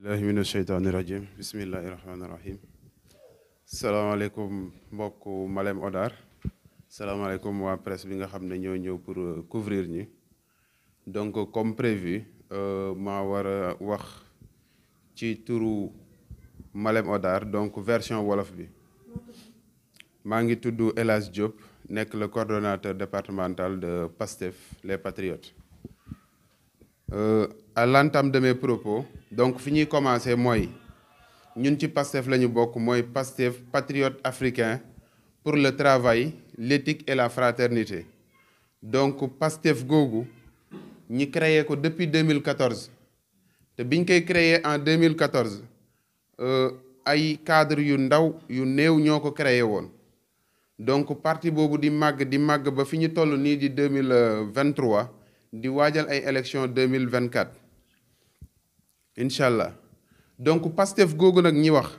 billahi mina sheytaani rajim bismillahi rahmaani rahim salaamaaleykum mbokku Malem Hodar salaamaaleykum waa presse bi nga xam ne ñoo ñëw pour couvrir ñi donc comme prévu maa war a wax ci turu Malem Hodar donc version wolof bi maa ngi tudd El Hadj Diop nekk le coordonnateur départemental de PASTEF les Patriotes. À l'entame de mes propos donc fi ñuy commencer mooy ñun ci PASTEF la ñu bokk mooy PASTEF patriote africain pour le travail l'éthique et la fraternité donc PASTEF googu ñi créé ko depuis 2014 te biñ koy créé en 2014 ay cadre yu ndaw yu néew ñoo ko créé woon donc parti boobu di màgg ba fi ñu toll nii di 2023 di waajal ay élections 2024 incha allah donc PASTEF googu nag ñi wax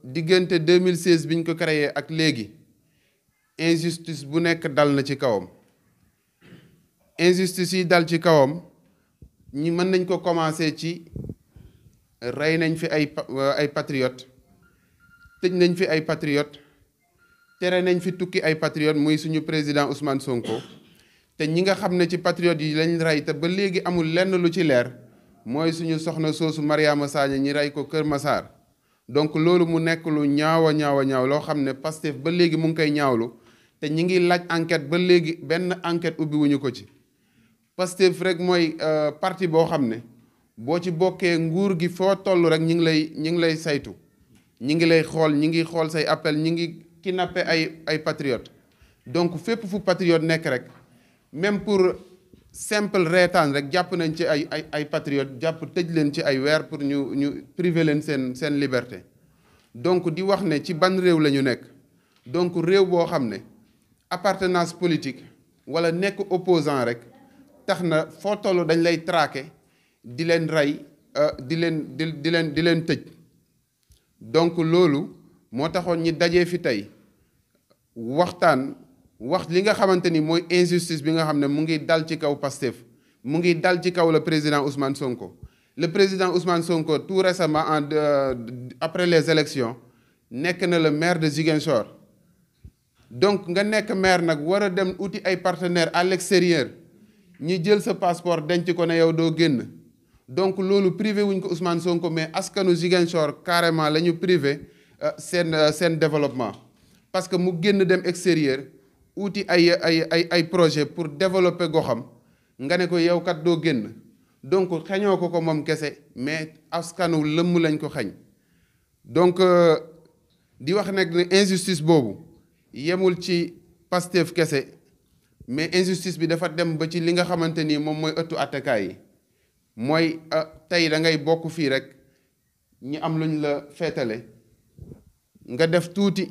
diggante 2016 bi ñu ko créé ak léegi injustice bu nekk dal na ci kawam injustice yi dal ci kawam ñi mën nañ ko commencé ci rey nañ fi ay patriotes tëj nañ fi ay patriotes tere nañ fi tukki ay patriotes muy suñu président Ousmane Sonko. te ñi nga xam ne ci patriotes yi lañ rey te ba léegi amul lenn lu ci leer mooy suñu soxna soosu Mariama Sagna ñi rey ko Kër Massar donc loolu mu nekk lu ñaaw loo xam ne PASTEF ba léegi mu ngi koy ñaawlu te ñi ngi laaj enquête ba léegi benn enquête ubbiwuñu ko ci PASTEF rek mooy parti boo xam ne boo ci bokkee nguur gi foo toll rek ñi ngi lay saytu ñi ngi lay xool ñi ngi xool say appel ñi ngi kidnappé ay patriotes donc fépp fu patriote nekk rek même pour simple reetaan rek jàpp nañ ci ay patriotes jàpp tëj leen ci ay weer pour ñu priver leen seen liberté donc di wax ne ci ban réew la ñu nekk donc réew boo xam ne appartenance politique wala nekk opposant rek tax na foo toll dañ lay traquer di leen rey di leen tëj donc loolu moo taxoon ñi dajee fi tey waxtaan wax li nga xamante ni mooy injustice bi nga xam ne mu ngi dal ci kaw PASTEF mu ngi dal ci kaw le président Ousmane Sonko le président Ousmane Sonko tout récemment après les élections nekk na le maire de Ziguinchor donc nga nekk maire nag war a dem uti ay partenaires à l'extérieur ñi jël sa passeport denc ko ne yow doo génn donc loolu privé wuñ ko Ousmane Sonko mais askanu Ziguinchor carrément la ñu privé seen développement parce que mu génn dem extérieur uti ay projet pour développer goxam nga ne ko yow kat doo génn donc xañoo ko moom kese mais askanu lëmm lañ ko xañ donc di wax nag ne injustice boobu yemul ci PASTEF kese mais injustice bi dafa dem ba ci li nga xamante ni moom mooy ëttu attekaay yi mooy tey da ngay bokk fii rek ñi am luñ la feetale nga def tuuti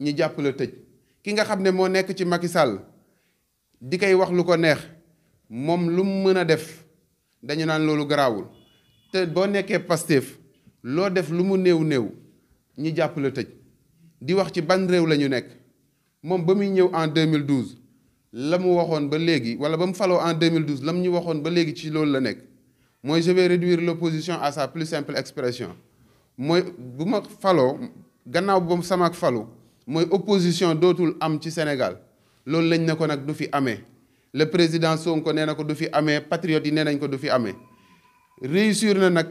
ñi jàpp la tëj ki nga xam ne moo nekk ci Macky Sall di koy wax lu ko neex moom lu mu mën a def dañu naan loolu garaawul te boo nekkee PASTEF loo def lu mu néew ñi jàpp la tëj di wax ci ban réew la ñu nekk moom ba muy ñëw en 2012 la mu waxoon ba léegi wala ba mu faloo en 2012 la mu ñu waxoon ba léegi ci loolu la nekk mooy je vais réduire l'opposition à sa plus simple expression mooy bu ma faloo gannaaw ba sama falu mooy opposition dootul am ci Sénégal loolu lañ ne ko nag du fi amee le président Sonko nee na ko du fi amee patriotes yi nee nañ ko du fi amee réussir na nag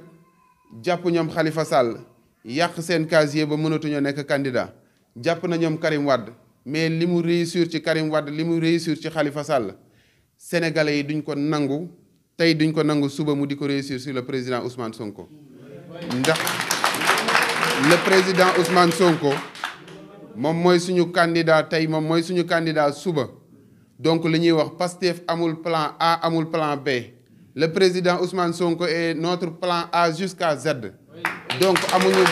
jàpp ñoom Khalifa Sall yàq seen casier ba mënatuñoo nekk candidat jàpp na ñoom Karim Wade mais li mu réussir ci Karim Wade li mu réussir ci Khalifa Sall sénégalais yi duñ ko nangu tey duñ ko nangu suba mu di ko réussir sur le président Ousmane Sonko ndax le président Ousmane Sonko moom mooy suñu candidat tey moom mooy suñu candidat suba donc li ñuy wax PASTEF amul plan A amul plan B le président Ousmane Sonko est notre plan A jusqu'à Z donc amuñu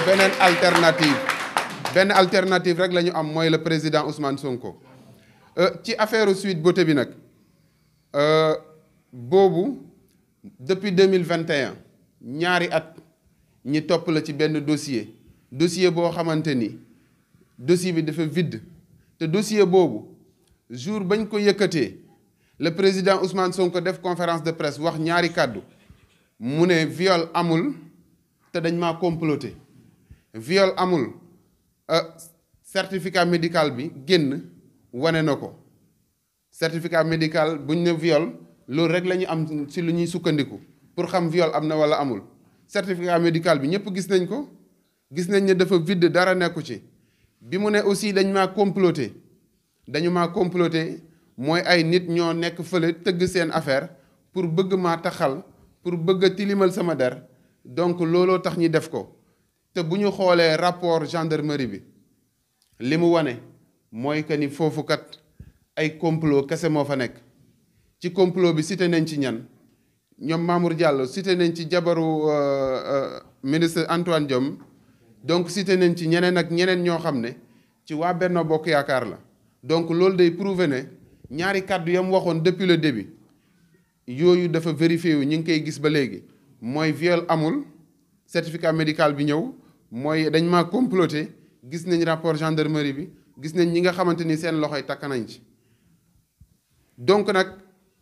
benn alternative rek la ñu am mooy le président Ousmane Sonko ci affaire Sweet Beauté bi nag boobu depuis 2021 ñaari at ñi topp la ci benn dossier boo xamante ni dossier bi dafa vide te dossier boobu jour bañ ko yëkkatee le président Ousmane Sonko def conférence de presse wax ñaari kàddu mu ne viol amul te dañ maa comploté viol amul certificat médical bi génn wane na ko certificat médical buñ ne viol loolu rek la ñu am ci lu ñuy sukkandiku pour xam viol am na walla amul certificat médical bi ñëpp gis nañ ko gis nañ ne dafa vide dara nekku ci bi mu ne aussi dañu maa comploté mooy ay nit ñoo nekk fële tëgg seen affaire pour bëgg maa taxal pour bëgg a tilimal sama der donc looloo tax ñi def ko te bu ñu xoolee rapport gendarmerie bi li mu wane mooy que ni foofu kat ay complot kese moo fa nekk ci complot bi cité nañ ci ñan ñoom Mamour Diallo cité nañ ci jabaru ministre Antoine Diome donc cité nañ ci ñeneen ak ñeneen ñoo xam ne ci waa Benno Bokk Yaakaar la donc loolu day prouver ne ñaari kàddu yam waxoon depuis le début yooyu dafa vérifié wu ñu ngi koy gis ba léegi mooy viol amul certificat médical bi ñëw mooy dañ maa comploté gis nañ rapport gendarmerie bi gis nañ ñi nga xamante ni seen loxoy takk nañ ci donc nag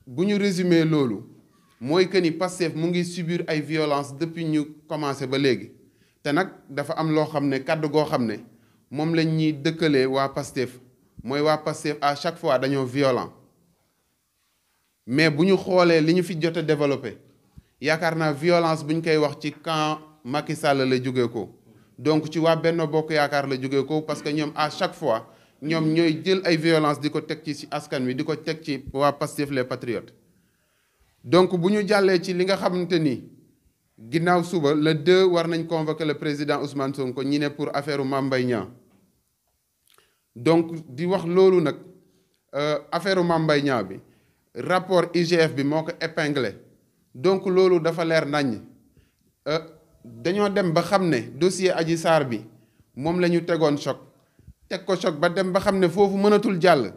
bu ñu résumé loolu mooy que ni Pastef mu ngi subir ay violence depuis ñu commencé ba léegi te nag dafa am loo xam ne kàddu goo xam ne moom lañ ñuy dëkkalee waa Pastef mooy waa Pastef à chaque fois dañoo violent mais bu ñu xoolee li ñu fi jot a développé yaakaar naa violence bu ñu koy wax ci camp Macky Sall la jógee ko donc ci waa Benno Bokk Yaakaar la jógee ko parce que ñoom à chaque fois ñoom ñooy jël ay violence di ko teg ci askan wi di ko teg ci waa Pastef les patriotes donc bu ñu jàllee ci li nga xamante ni ginnaaw suba le 2 war nañ convoquer le président Ousmane Sonko ñi ne pour affaire Mame Mbaye Niang donc di wax loolu nag affaire Mame Mbaye Niang bi rapport IGF bi moo ko épinglé donc loolu dafa leer naññ dañoo dem ba xam ne dossier Adji Sarr bi moom la ñu tegoon choc teg ko choc ba dem ba xam ne foofu mënatul jàll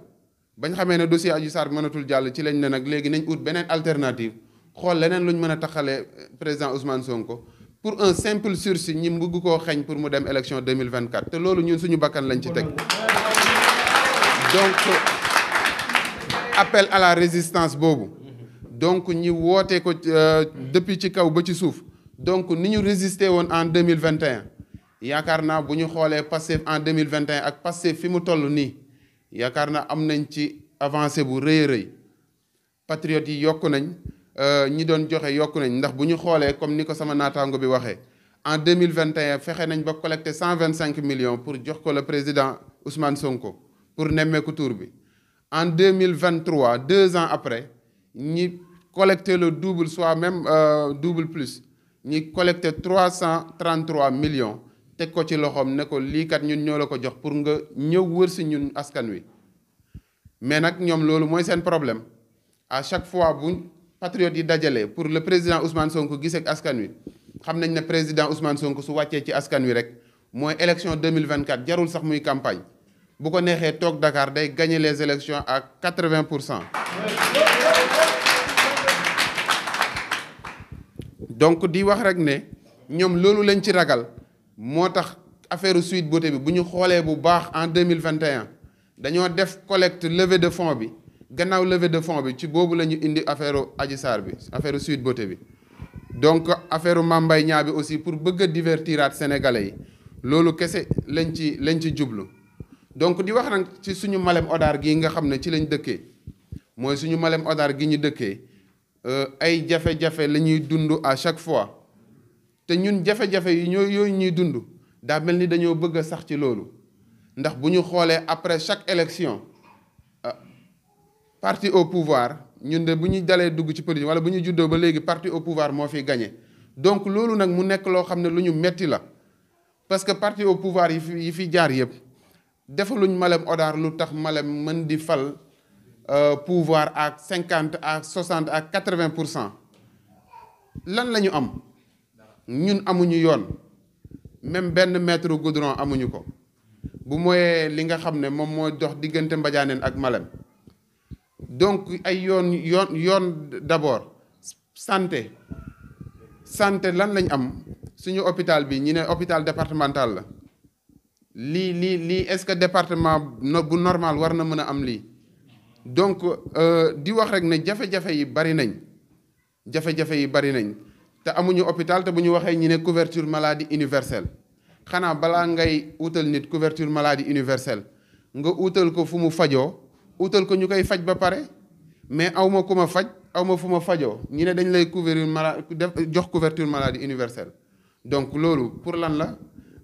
bañ xamee ne dossier Adji Sarr bi mënatul jàll ci lañ ne nag léegi nañ ut beneen alternative xool leneen luñ mën a taxalee président Ousmane Sonko pour un simple sursis ñi bëgg koo xeeñ pour mu dem élection 2024 te loolu ñun suñu bakkan lañ ci teg donc appel à la résistance boobu donc ñi woote ko depuis ci kaw ba ci suuf donc ni ñu résister woon en 2021 yaakaar naa bu ñu xoolee Pastef en 2021 ak Pastef fi mu toll nii yaakaar naa am nañ ci avancé bu rëy a rëy patriotes yi yokku nañ ñi doon joxe yokku nañ ndax bu ñu xoolee comme ni ko sama naataango bi waxee en 2021 fexe nañ ba collecté 125 millions pour jox ko le président Ousmane Sonko pour nemmeeku tour bi en 2023 2 ans après ñi collecté le double soit même double plus ñi collecté 333 millions teg ko ci loxoom ne ko lii kat ñun ñoo la ko jox pour nga ñëw wër si ñun askan wi mais nag ñoom loolu mooy seen problème à chaque fois bu patriotes yi dajalee pour le président Ousmane Sonko gisee ak askan wi xam nañ ne président Ousmane Sonko su wàccee ci askan wi rek mooy élection 2024 jarul sax muy campagne bu ko neexee toog Dakar day gagner les élections à 80%. donc di wax rek ne ñoom loolu lañ ci ragal moo tax affaire Sweet Beauté bi bu ñu xoolee bu baax en 2021 dañoo def collecte levée de fonds bi gannaaw levée de fonds bi ci boobu la ñu indi affaire Adji Sarr bi affaire Sweet Beauté bi donc affaire Mame Mbaye Niang bi aussi pour bëgg a divertiraat sénégalais yi loolu kese lañ ci jublu donc di wax nag ci suñu Malem Hodar gi nga xam ne ci lañ dëkkee mooy suñu Malem Hodar gi ñu dëkkee ay jafe-jafe la ñuy dund à chaque fois te ñun jafe-jafe yi yooyu ñuy dund daa mel ni dañoo bëgg a sax ci loolu ndax bu ñu xoolee après chaque élection parti au pouvoir ñun de bu ñu dalee dugg ci politique wala bu ñu juddoo ba léegi parti au pouvoir moo fiy gagné donc loolu nag mu nekk loo xam ne lu ñu metti la parce que parti au pouvoir yi fi jaar yëpp defaluñ Malem Hodar lu tax Malem mën di fal pouvoir à 50 à 60 à 80%. lan la ñu am ñun amuñu yoon même benn mètre goudron amuñu ko bu mooyee li nga xam ne moom moo dox diggante Mbadianeen ak Malem donc ay yoon d'abord santé lan lañ am suñu hôpital bi ñu ne hôpital départemental la lii est-ce que département bu normal war na mën a am lii donc di wax rek ne jafe-jafe yi bari nañ te amuñu hôpital te bu ñu waxee ñi ne couverture maladie universelle xanaa balaa ngay utal nit couverture maladie universelle nga utal ko fu mu fajoo utal ko ñu koy faj ba pare mais aw ma ku ma faj aw ma fu ma fajoo ñi ne dañ lay couvrir jox couverture maladie universelle donc loolu pour lan la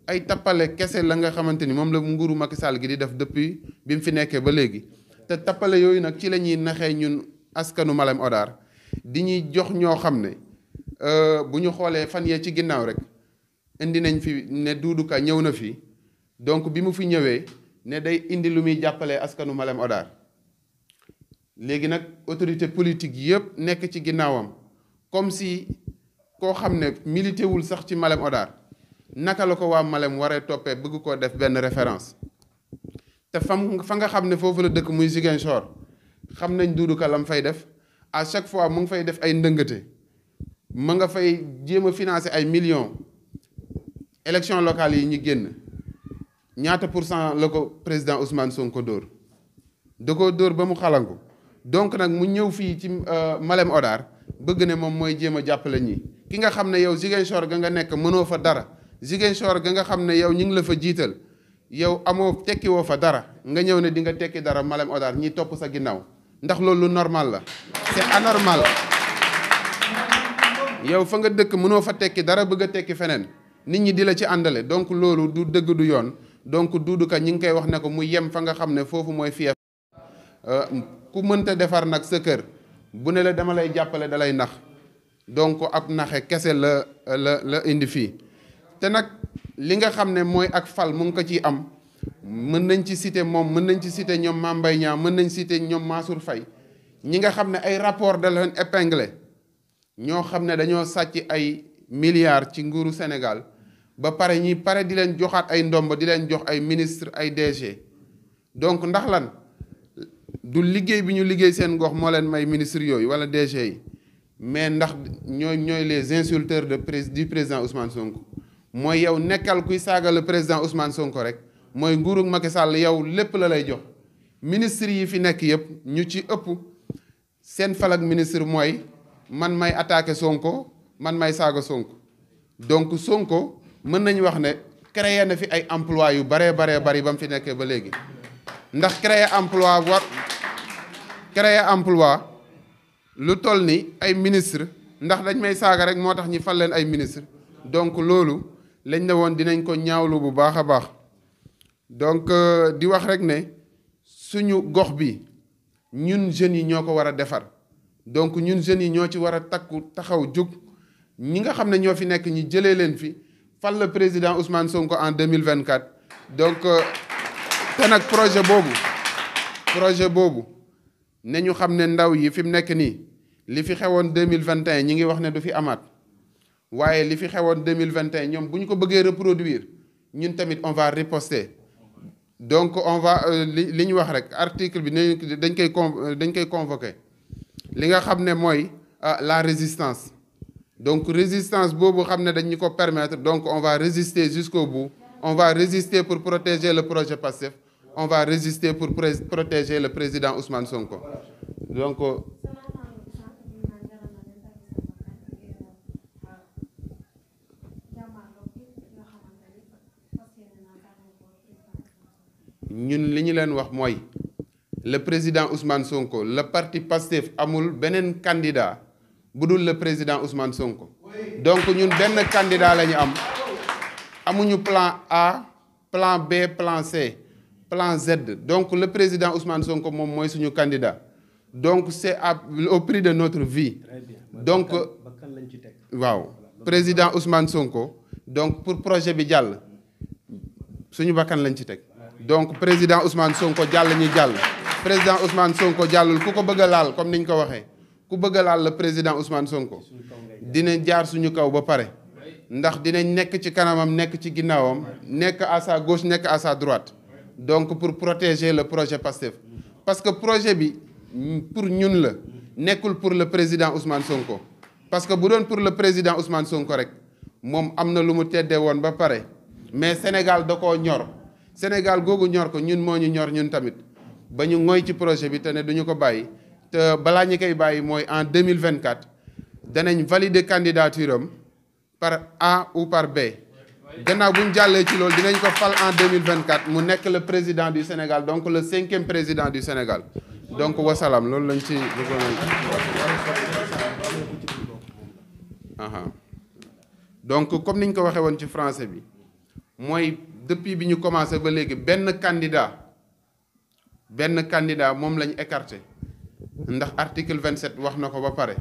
ay tappale kese la nga xamante ni moom la nguuru Macky Sall gi di def depuis bi mu fi nekkee ba léegi te tappale yooyu nag ci la ñuy naxee ñun askanu Malem Hodar di ñuy jox ñoo xam ne bu ñu xoolee fan yee ci ginnaaw rek indi nañ fi ne Doudou Ka ñëw na fi donc bi mu fi ñëwee ne day indi lu muy jàppalee askanu Malem Hodar léegi nag autorité politique yëpp nekk ci ginnaawam comme si koo xam ne milité wul sax ci Malem Hodar naka la ko waa Malem waree toppee bëgg koo def benn référence te fa nga xam ne foofu la dëkk muy Ziguinchor xam nañ Doudou Ka lam fay def à chaque fois mu ngi fay def ay ndëngate ma nga fay jéem a financer ay millions élection locale yi ñu génn ñaata % la ko président Ousmane Sonko dóor da ko dóor ba mu xalangu donc nag mu ñëw fii ci Malem Hodar bëgg ne moom mooy jéem a jàppale ñi ki nga xam ne yow Ziguinchor ga nga nekk mënoo fa dara Ziguinchor ga nga xam ne yow ñu ngi la fa jiital yow amoo tekki woo fa dara nga ñëw ne di nga tekki dara Malem Hodar ñi topp sa ginnaaw ndax loolu lu normal la c'est anormal yow fa nga dëkk mënoo fa tekki dara bëgg a tekki feneen nit ñi di la ci àndale donc loolu du dëgg du yoon donc Doudou Ka ñi ngi koy wax ne ko mu yem fa nga xam ne foofu mooy fief ku mënta defar nag sa kër bu ne la dama lay jàppale dalay nax donc ab naxe kese la indi fii te nag li nga xam ne mooy ak fal mu ngi ko ciy am mën nañ ci citer moom mën nañ ci citer ñoom Mame Mbaye Niang mën nañ citer ñoom Mansour Faye ñi nga xam ne ay rapport da leen épinglé ñoo xam ne dañoo sàcc ay milliards ci nguuru Sénégal ba pare ñi pare di leen joxaat ay ndomb di leen jox ay ministre ay DG donc ndax lan du liggéey bi ñu liggéey seen gox moo leen may ministre yooyu wala DG yi mais ndax ñooy les insulteurs du président Ousmane Sonko mooy yow nekkal kuy saaga le président Ousmane Sonko rek mooy nguuru Macky Sall yow lépp la lay jox ministre yi fi nekk yëpp ñu ci ëpp seen falak ministre mooy man may attaqué Sonko man may saaga Sonko donc Sonko mën nañu wax ne créé na fi ay emploi yu baree bari ba mu fi nekkee ba léegi ndax créer emploi lu toll ni ay ministre ndax dañ may saaga rek moo tax ñi fal leen ay ministre donc loolu lañ ne woon dinañ ko ñaawlu bu baax a baax donc di wax rek ne suñu gox bi ñun jeunes yi ñoo ko war a defar donc ñun jeunes yi ñoo ci war a taxaw jóg ñi nga xam ne ñoo fi nekk ñi jëlee leen fi fal le président Ousmane Sonko en 2024 donc te nag projet boobu ne ñu xam ne ndaw yi fi mu nekk nii li fi xewoon 2021 ñi ngi wax ne du fi amaat waaye li fi xewoon 2021 ñoom bu ñu ko bëggee reproduire ñun tamit on va riposter donc on va li ñu wax rek article bi dañ koy convoquer li nga xam ne mooy la résistance donc résistance boobu xam ne dañ ñu ko permettre donc on va résister jusqu'au bout on va résister pour protéger le projet Pastef on va résister pour protéger le président Ousmane Sonko donc ñun li ñu leen wax mooy le président Ousmane Sonko le parti Pastef amul beneen candidat bu dul le président Ousmane Sonko donc ñun benn candidat la ñu am amuñu plan A plan B plan C plan Z donc le président Ousmane Sonko moom mooy suñu candidat donc c'est au prix de notre vie donc waaw président Ousmane Sonko donc pour projet bi jàll suñu bakkan lañ ci teg donc président Ousmane Sonko jàll ñu jàll président Ousmane Sonko jàllul ku ko bëgg a laal comme niñ ko waxee ku bëgg a laal le président Ousmane Sonko dina jaar suñu kaw ba pare ndax dinañ nekk ci kanamam nekk ci ginnaawam nekk à sa gauche nekk à sa droite donc pour protéger le projet Pastef parce que projet bi pour ñun la nekkul pour le président Ousmane Sonko parce que bu doon pour le président Ousmane Sonko rek moom am na lu mu teddee woon ba pare mais Sénégal da koo ñor Sénégal googu ñor ko ñun moo ñu ñor ñun tamit ba ñu ngoy ci projet bi te ne duñu ko bàyyi te balaa ñu koy bàyyi mooy en 2024 danañ valider candidature am par A ou par B gannaaw bu ñu jàllee ci loolu dinañ ko fal en 2024 mu nekk le président du Sénégal donc le 5e président du Sénégal donc wasalaam loolu lañ ci donc comme niñ ko waxee woon ci français bi mooy depuis bi ñu commencé ba léegi benn candidat moom lañ écarté ndax article 27 wax na ko ba pare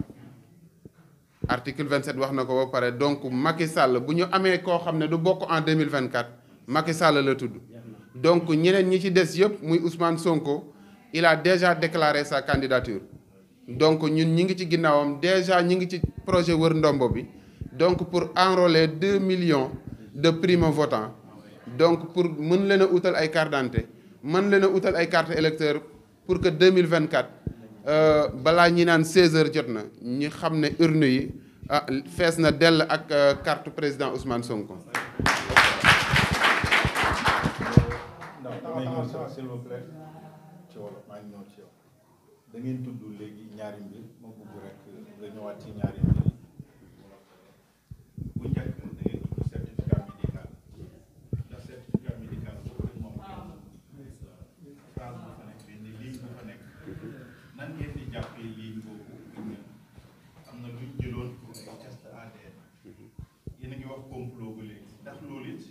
article 27 wax na ko ba pare donc Macky Sall bu ñu amee koo xam ne du bokk en 2024 Macky Sall la tudd donc ñeneen ñi ci des yëpp muy Ousmane Sonko il a déjà déclaré sa candidature donc ñun ñi ngi ci ginnaawam déjà ñi ngi ci projet wër ndombo bi donc pour enrôler 2 millions de primo-votants donc pour mën leen a utal ay carte d'identité mën leen a utal ay carte électeur pour que 2024 balaa ñi naan 16h jot na ñi xam ne urne yi fees na dell ak carte président Ousmane Sonko. s'il vous plaît ci wolof maa ngi ñëw ci yow da ngeen tudd léegi ñaari mbir ma bëgg rek nga ñëwaat ci ñaari mbir yi bu njëkk da ngeen tudd certificat médical ndax certificat médical boobu moom phrase bu fa nekk ni ligne bu fa nekk nan ngeen di jàppee ligne boobu am na luñ jëloon pour ay test ADN yéen a ngi wax complot ba léegi ndax loolu it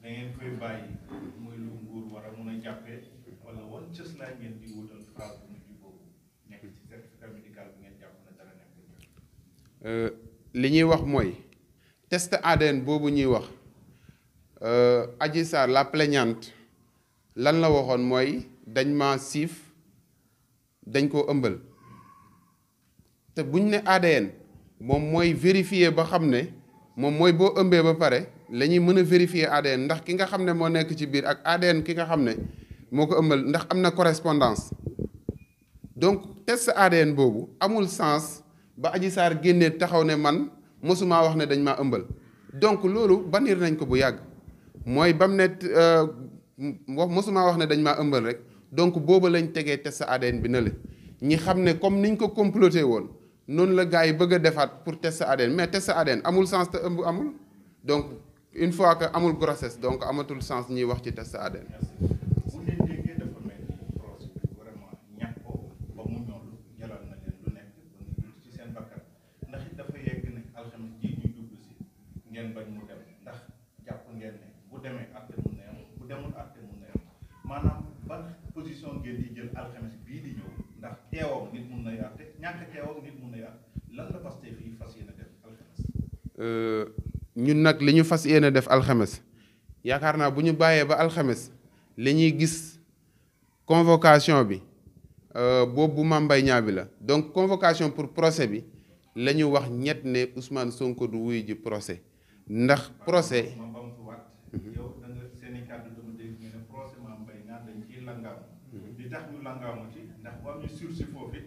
da ngeen koy bàyyi muy lu nguur war a mun a jàppee wala wan cës laa ngeen di wutal phrase bu mujj boobu nekk ci certificat médical bi ngeen jàpp na dara nekk. li ñuy wax mooy test ADN boobu ñuy wax Adji Sarr la plaignante lan la waxoon mooy dañ ma siif dañ koo ëmbal te buñ ne ADN moom mooy vérifier ba xam ne moom mooy boo ëmbee ba pare la ñuy mën a vérifier ADN ndax ki nga xam ne moo nekk ci biir ak ADN ki nga xam ne moo ko ëmbal ndax am na correspondance donc test ADN boobu amul sens ba Adji Sarr génnee taxaw ne man mosumaa wax ne dañ maa ëmbal donc loolu bannir nañ ko bu yàgg mooy bam ne mosumaa wax ne dañ maa ëmbal rek donc booba lañ tegee test ADN bi na la ñi xam ne comme niñ ko comploté woon noonu la gars yi bëgg a defaat pour test ADN mais test ADN amul sens te ëmb amul donc une fois que amul grossesse donc amatul sens ñuy wax ci test ADN. bu ngeen déggee dafa mel ni procès bi vraiment ñàkk ko ba mu ñool jalal na leen lu nekk ba ñu dugg ci seen bakkan ndax it dafa yegg ne alxames ji ñu dugg si ngeen bañ mu dem ndax jàpp ngeen ne bu demee àtte mun na am bu demul àtte mun na am maanaam ban position ngeen di jël alxames bii di ñëw ndax teewam nit mun na àtte ñàkk teewam nit mun na àtte lan la Pastef fii fas yéene def alxames. ñun nag li ñu fas yéene def alxames yaakaar naa bu ñu bàyyee ba alxames li ñuy gis convocation bi boobu bu Mame Mbaye Niang bi la donc convocation pour procès bi la ñu wax ñett ne Ousmane Sonko du wuy ji procès ndax procès. yow da nga seen i kàddu dama dégg ñu ne procès Mame Mbaye Niang dañ ciy langaamu li tax ñu langaamu ci ndax bu am ñu sursis foofu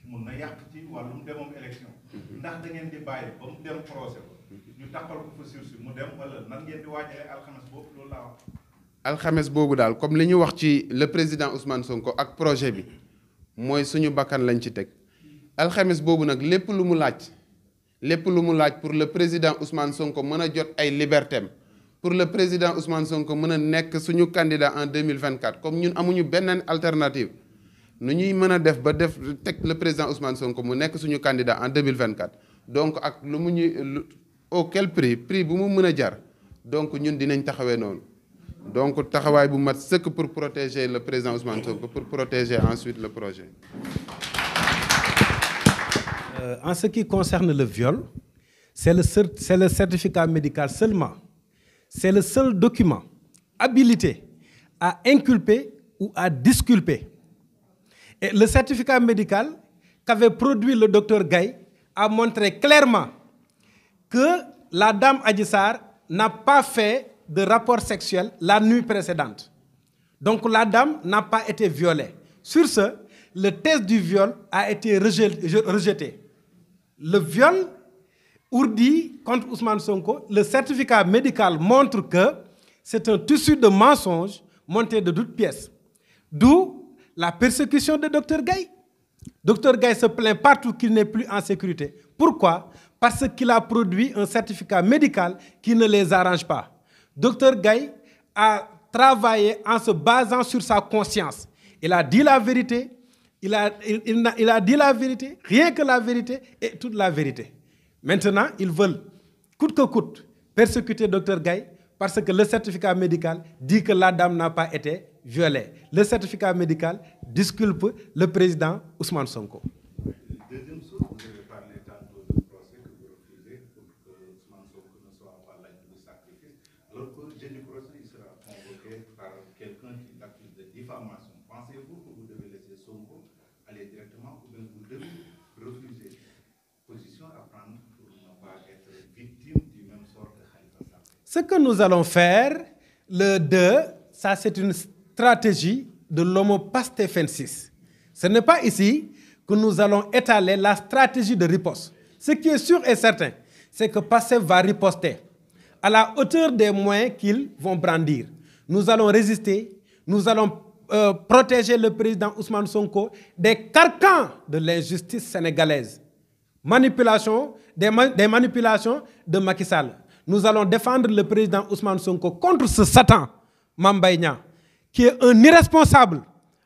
mun na yàq ci wàllum demam élection ndax da ngeen di bàyyi ba mu dem procès ñu taxal ko fa sursis mu dem wala nan ngeen di waajalee alxames boobu loolu laa wax. alxames boobu daal comme li ñu wax ci le président Ousmane Sonko ak projet bi mooy suñu bakkan lañ ci teg alxames boobu nag lépp lu mu laaj pour le président Ousmane Sonko mën a jot ay libertéem pour le président Ousmane Sonko mën a nekk suñu candidat en 2024 comme ñun amuñu benn alternative nu ñuy mën a def ba teg le président Ousmane Sonko mu nekk suñu candidat en 2024 donc ak lu mu ñu auquel prix bu mu mën a jar donc ñun dinañ taxawee noonu donc taxawaay bu mat sëkk pour protéger le président Ousmane Sonko pour protéger ensuite le projet. En ce qui concerne le viol, c'est le certificat médical seulement. C'est le seul document habilité à inculper ou à disculper. Et le certificat médical qu'avait produit le docteur Gaye a montré clairement que la dame Adji Sarr n'a pas fait de rapport sexuel la nuit précédente. Donc la dame n'a pas été violée. Sur ce, le test du viol a été rejeté. Le viol ourdi contre Ousmane Sonko, le certificat médical montre que c'est un tissu de mensonges monté de toutes pièces. D'où la persécution de Dr Gaye. Dr Gaye se plaint partout qu'il n'est plus en sécurité. Pourquoi? Parce qu'il a produit un certificat médical qui ne les arrange pas. Dr Gaye a travaillé en se basant sur sa conscience. Il a dit la vérité, il a dit la vérité, rien que la vérité et toute la vérité. Maintenant, ils veulent, coûte que coûte, persécuter Dr Gaye parce que le certificat médical dit que la dame n'a pas été violée. Le certificat médical disculpe le président Ousmane Sonko. Deuxième chose, vous avez parlé tantôt du procès que vous refusez pour que Ousmane Sonko ne soit pas l'agneau de sacrifice, alors que le jeudi procès il sera convoqué par quelqu'un qui l'accuse de diffamation. Pensez-vous que vous devez laisser Sonko aller directement ou bien vous devez refuser position à prendre pour ne pas être victime du même sort que Khalifa Sall? Ce que nous allons faire, le 2, ça c'est une stratégie de l'homo pastefensis. Ce n'est pas ici que nous allons étaler la stratégie de riposte. Ce qui est sûr et certain, c'est que Pastef va riposter à la hauteur des moyens qu'ils vont brandir. Nous allons résister, nous allons protéger le président Ousmane Sonko des carcans de l'injustice sénégalaise. Des manipulations de Macky Sall. Nous allons défendre le président Ousmane Sonko contre ce Satan, Mame Mbaye Niang, qui est un irresponsable,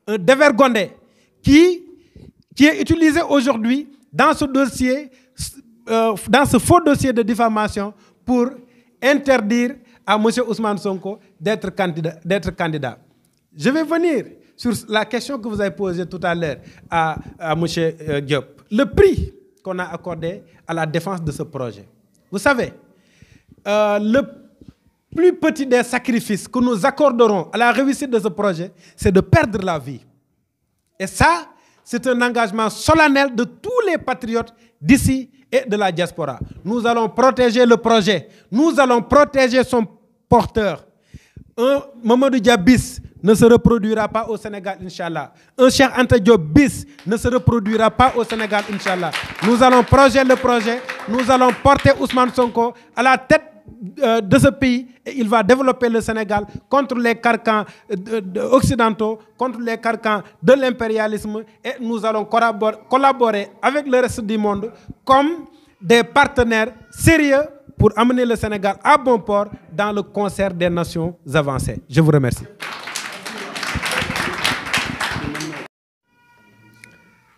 un dévergondé, qui est utilisé aujourd'hui dans ce dossier, dans ce faux dossier de diffamation pour interdire à M. Ousmane Sonko d'être candidat. Je vais venir sur la question que vous avez posée tout à l'heure à M. Diop. Le prix qu'on a accordé à la défense de ce projet. Vous savez, le plus petit des sacrifices que nous accorderons à la réussite de ce projet, c'est de perdre la vie. Et ça, c'est un engagement solennel de tous les patriotes d'ici et de la diaspora. Nous allons protéger le projet. Nous allons protéger son porteur. Un Mamadou Dia bis ne se reproduira pas au Sénégal, Inch'Allah. Un Cheikh Anta Diop bis ne se reproduira pas au Sénégal, Inch'Allah. Nous allons protéger le projet. Nous allons porter Ousmane Sonko à la tête de ce pays et il va développer le Sénégal contre les carcans occidentaux, contre les carcans de l'impérialisme et nous allons collaborer avec le reste du monde comme des partenaires sérieux pour amener le Sénégal à bon port dans le concert des nations avancées. Je vous remercie.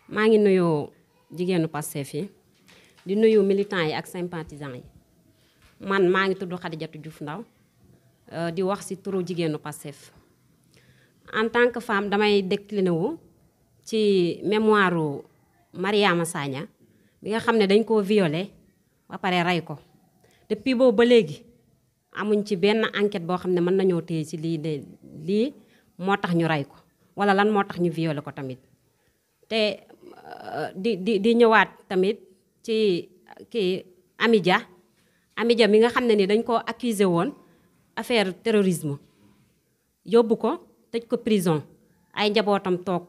maa ngi nuyu jigéenu Pastef yi di nuyu militants yi ak sympathisants yi man maa ngi tudd Khadijatou Diouf Ndaw di wax ci turu jigéenu Pastef en tant que femme damay décliné wu ci mémoire Mariama Sagna bi nga xam ne dañ koo violé ba pare rey ko depuis boobu ba léegi amuñ ci benn enquête boo xam ne mën nañoo téye ci lii moo tax ñu rey ko wala lan moo tax ñu violé ko tamit te di ñëwaat tamit ci kii Amy Dia mi nga xam ne ni dañ koo accusé woon affaire terrorisme yóbbu ko tëj ko prison ay njabootam toog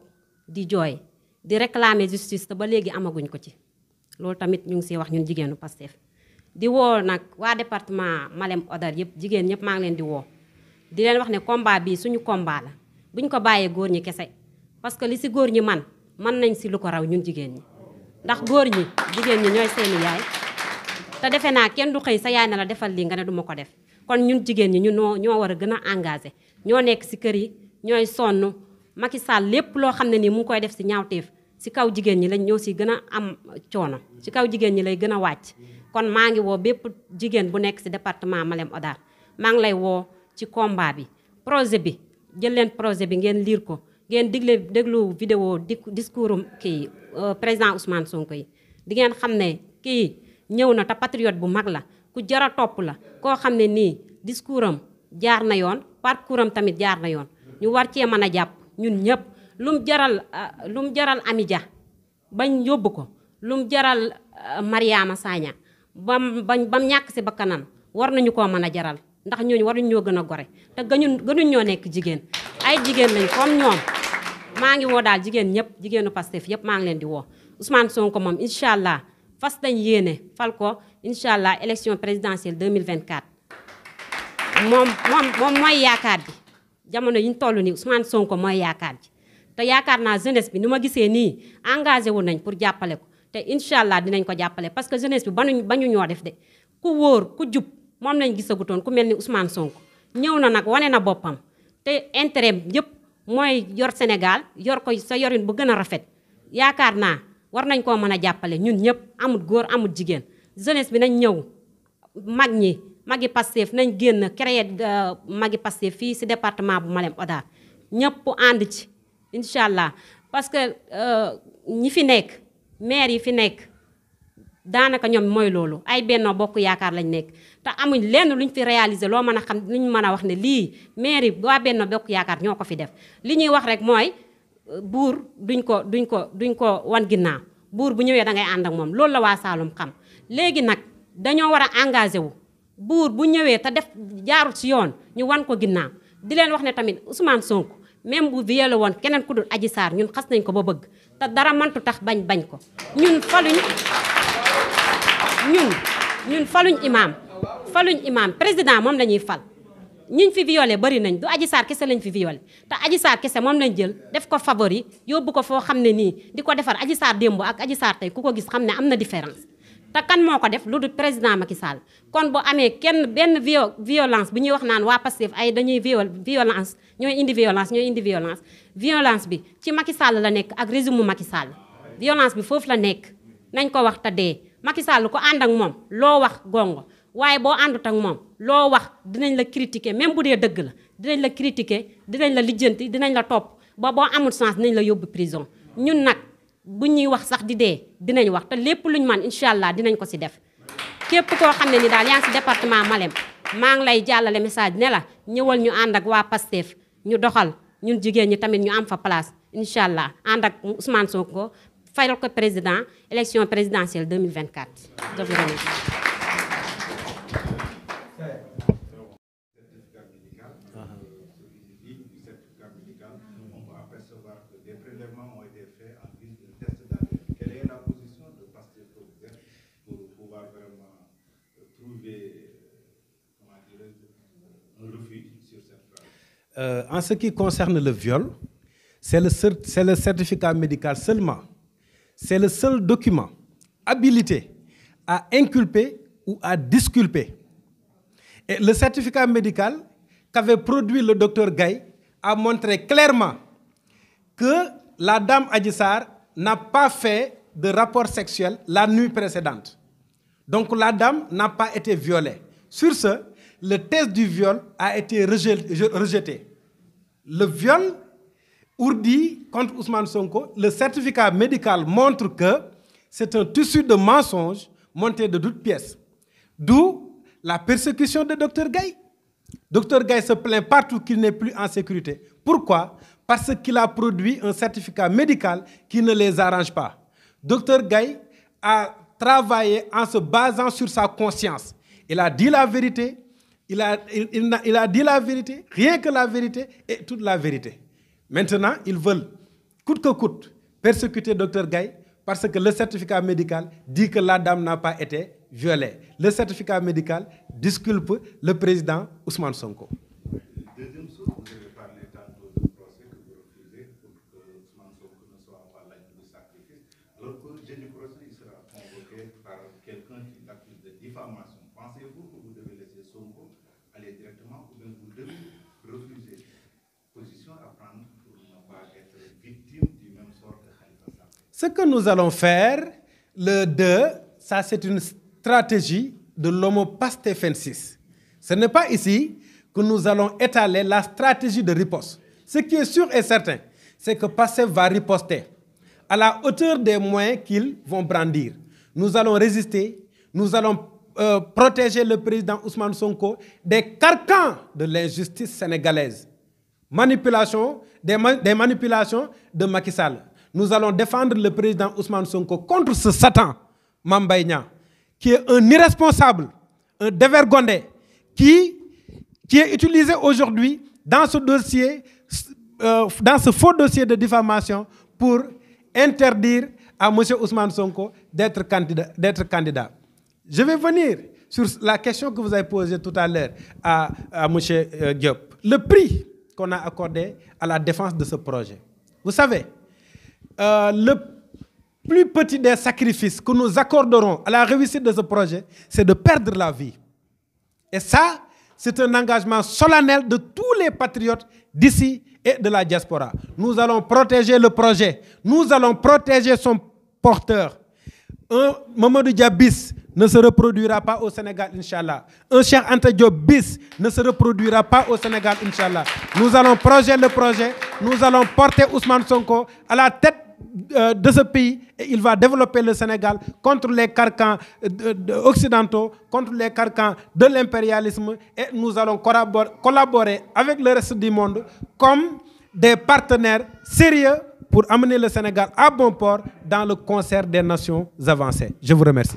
di jooy di réclamer justice te ba léegi amaguñ ko ci loolu tamit ñu ngi siy wax ñun jigéenu Pastef di woo nag waa département Malem Hodar yëpp jigéen ñëpp maa ngi leen di woo di leen wax ne combat bi suñu combat la buñ ko bàyyee góor ñi kese parce que li si góor ñi mën nañ si lu ko raw ñun jigéen ñi ndax góor ñi jigéen ñi ñooy seeni yaay te defe naa kenn du xëy sa yaay na la defal lii nga ne duma ko def kon ñun jigéen ñi ñoo war a gën a engagé ñoo nekk si kër yi ñooy sonn Macky Sall lépp loo xam ne nii mu ngi koy def si ñaawteef si kaw jigéen ñi lañ ñoo si gën a am coono si kaw jigéen ñi lay gën a wàcc kon maa ngi woo bépp jigéen bu nekk si département Malem Hodar maa ngi lay woo ci combat bi projet bi jël leen projet bi ngeen lire ko ngeen déglu vidéo discours kii président Ousmane Sonko yi di ngeen xam ne kii ñëw na te patriote bu mag la ku jara topp la koo xam ne nii discours am jaar na yoon parcours am tamit jaar na yoon ñu war cee mën a jàpp ñun ñëpp lum jaral Amy Dia bañ yóbbu ko lum jaral Mariama Sagna bam ñàkk si bakkanam war nañu koo mën a jaral ndax ñooñu waruñu ñoo gën a gore te gënuñ ñoo nekk jigéen ay jigéen lañ comme ñoom maa ngi woo daal jigéen ñëpp jigéenu Pastef yëpp maa ngi leen di woo Ousmane Sonko moom incha allah fas dañ yéene fal ko incha allah élection présidentielle 2024 moom mooy yaakaar ji jamono yi ñu toll nii Ousmane Sonko mooy yaakaar ji te yaakaar naa jeunesse bi ni ma gisee nii engagé wu nañ pour jàppale ko te incha allah dinañ ko jàppale parce que jeunesse bi bañu ñoo def de ku wóor ku jub moom lañ gisagutoon ku mel ni Ousmane Sonko ñëw na nag wane na boppam te intérêt yëpp mooy yor Sénégal yor ko sa yorin bu gën a rafet yaakaar naa war nañ koo mën a jàppale ñun ñëpp amul góor amul jigéen jeunesse bi nañ ñëw magi Pastef nañ génn créer magi Pastef fii si département bu Malem Hodar ñëpp ànd ci incha allah parce que ñi fi nekk maire yi fi nekk daanaka ñoom mooy loolu ay Benno Bokk Yaakaar lañ nekk te amuñ lenn luñ fi réaliser loo mën a xam luñ mën a wax ne lii maire yi waa Benno Bokk Yaakaar ñoo ko fi def li ñuy wax rek mooy buur duñ ko wan ginnaaw buur bu ñëwee da ngay ànd ak moom loolu la waa Saloum xam léegi nag dañoo war a engagé wu buur bu ñëwee te def jaarul ci yoon ñu wan ko ginnaaw di leen wax ne tamit Ousmane Sonko même bu violé woon keneen ku dul Adji Sarr ñun xas nañ ko ba bëgg te dara mëntu tax bañ ko ñun faluñ imam président moom la ñuy fal ñiñ fi violé bari nañ du Adji Sarr kese lañ fi violé te Adji Sarr kese moom lañ jël def ko favori yóbbu ko foo xam ne nii di ko defar Adji Sarr démb ak Adji Sarr tey ku ko gis xam ne am na différence te kan moo ko def lu dul président Macky Sall kon bu amee benn violence bi ñuy wax naan waa Pastef ay dañuy violence ñooy indi violence bi ci Macky Sall la nekk ak régime mu Macky Sall violence bi foofu la nekk nañ ko wax te dee Macky Sall ko ànd ak moom loo wax gongo waaye boo àndut ak moom loo wax dinañ la critiquer même bu dee dëgg la dinañ la critiquer dinañ la lijjanti dinañ la topp ba boo amul chance dinañ la yóbbu prison ñun nag bu ñuy wax sax di dee dinañ wax te lépp luñ man incha allah dinañ ko si def képp koo xam ne ni daal yaa ngi si département Malem maa ngi lay jàllale message ne la ñëwal ñu ànd ak waa Pastef ñu doxal ñun jigéen ñi tamit ñu am fa place incha allah ànd ak Ousmane Sonko fayal ko président élection présidentielle 2024. je vous remercie. En ce qui concerne le viol, c'est le certificat médical seulement. C'est le seul document habilité à inculper ou à disculper. Et le certificat médical qu'avait produit le docteur Gaye a montré clairement que la dame Adji Sarr n'a pas fait de rapport sexuel la nuit précédente. Donc la dame n'a pas été violée. Sur ce, le test du viol a été rejeté. Le viol ourdi contre Ousmane Sonko, le certificat médical montre que c'est un tissu de mensonges monté de toutes pièces. D'où la persécution de Dr Gaye. Dr Gaye se plaint partout qu'il n'est plus en sécurité. Pourquoi? Parce qu'il a produit un certificat médical qui ne les arrange pas. Dr Gaye a travaillé en se basant sur sa conscience. Il a dit la vérité. Il a dit la vérité, rien que la vérité et toute la vérité. Maintenant, ils veulent, coûte que coûte, persécuter Dr Gaye parce que le certificat médical dit que la dame n'a pas été violée. Le certificat médical disculpe le président Ousmane Sonko. Deuxième chose, vous avez parlé tantôt du procès que vous refusez pour que Ousmane Sonko ne soit pas l'agneau du sacrifice. Alors que jeudi prochain, il sera convoqué par quelqu'un qui l'accuse de diffamation. Pensez-vous que vous devez laisser Sonko aller directement ou bien vous devez refuser position à prendre pour ne pas être victime du même sort que Khalifa Sall? Ce que nous allons faire, le 2, ça c'est une stratégie de l'homo pastefensis. Ce n'est pas ici que nous allons étaler la stratégie de riposte. Ce qui est sûr et certain, c'est que Pastef va riposter à la hauteur des moyens qu'ils vont brandir. Nous allons résister, nous allons protéger le président Ousmane Sonko des carcans de l'injustice sénégalaise. Des manipulations de Macky Sall. Nous allons défendre le président Ousmane Sonko contre ce Satan, Mame Mbaye Niang, qui est un irresponsable, un dévergondé, qui est utilisé aujourd'hui dans ce dossier, dans ce faux dossier de diffamation pour interdire à M. Ousmane Sonko d'être candidat. Je vais venir sur la question que vous avez posée tout à l'heure à M. Diop. Le prix qu'on a accordé à la défense de ce projet. Vous savez, le plus petit des sacrifices que nous accorderons à la réussite de ce projet, c'est de perdre la vie. Et ça, c'est un engagement solennel de tous les patriotes d'ici et de la diaspora. Nous allons protéger le projet. Nous allons protéger son porteur. Un Mamadou Dia bis ne se reproduira pas au Sénégal, Inch'Allah. Un Cheikh Anta Diop bis ne se reproduira pas au Sénégal, Inch'Allah. Nous allons projeter le projet. Nous allons porter Ousmane Sonko à la tête de ce pays et il va développer le Sénégal contre les carcans occidentaux, contre les carcans de l'impérialisme et nous allons collaborer avec le reste du monde comme des partenaires sérieux pour amener le Sénégal à bon port dans le concert des nations avancées. Je vous remercie.